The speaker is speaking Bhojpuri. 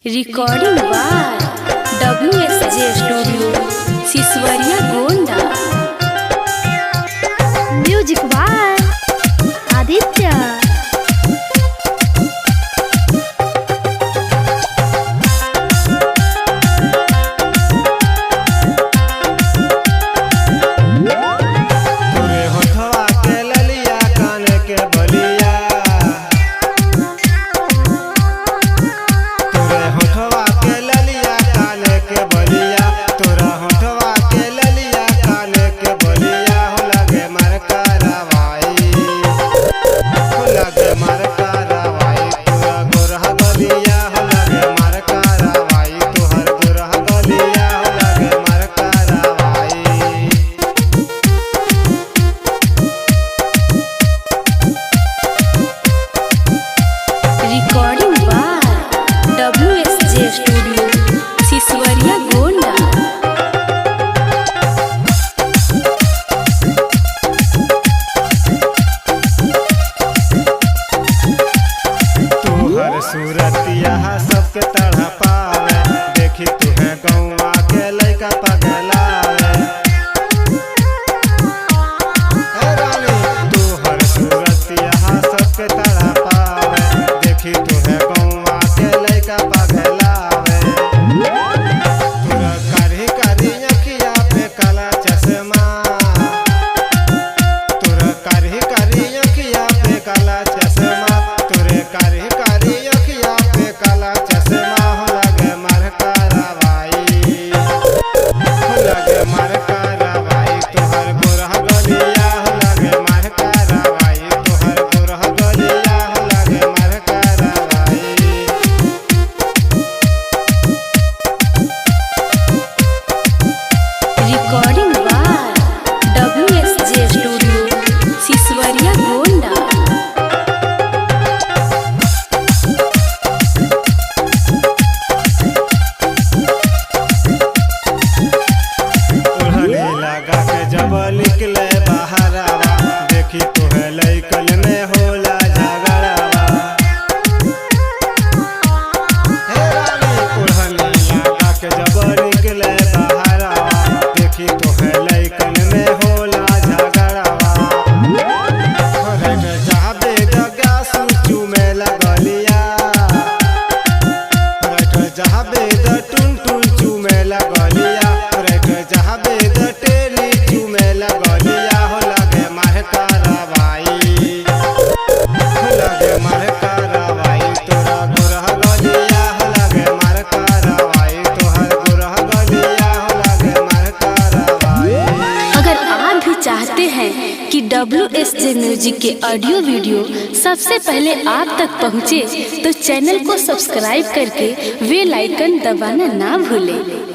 Recording by WSJ studio Siswariya Gonda. Music by Aditya. Recording by WSJ studio Siswariya Gonda. तुहर सूरतिया सबके तड़हा पावे, देखी तुहे गौवा के लइका पगलावे। हे रानी तुहर सूरतिया सबके तड़हा पावे, देखी तुहे गौवा के लइका पगलावे। तुरा कारी कारी अखिया पे काला चश्मा, तुरा कारी कारी अखिया पे काला चश्मा, तुरे कारी कारी अखिया पे काला चश्मा। हो लगे मार कारवाई, हो लगे मार कारवाई तुहर गोरह गलिया। हो लगे मार कारवाई तुहर गोरह गलिया। हो लगे मार कारवाई। Recording by WSJ studio Siswariya Gonda. ओढ़नी लगा के जब निकले बहरावा, देखी तोहे लइकन में होला झगड़ावा। हे रानी ओढ़नी लगा के जब निकले बहरावा, देखी तोहे लइकन में होला झगड़ावा। रे जाबे दगा सुचू में लगलिया, रे जाबे द टुन टुन चू में लगलिया, रे जाबे द टेली चू में लगलिया। हो लगे मार कारवाई, हो लगे मार कारवाई तोरा गोरह गलिया। हो लगे मार कारवाई तोहर गोरह गलिया। हो लगे मार कारवाई। अगर आप भी चाहते हैं कि WSJ म्यूजिक के ऑडियो वीडियो सबसे पहले आप तक पहुंचे, तो चैनल को सब्सक्राइब करके बेल आइकन दबाना ना भूलें।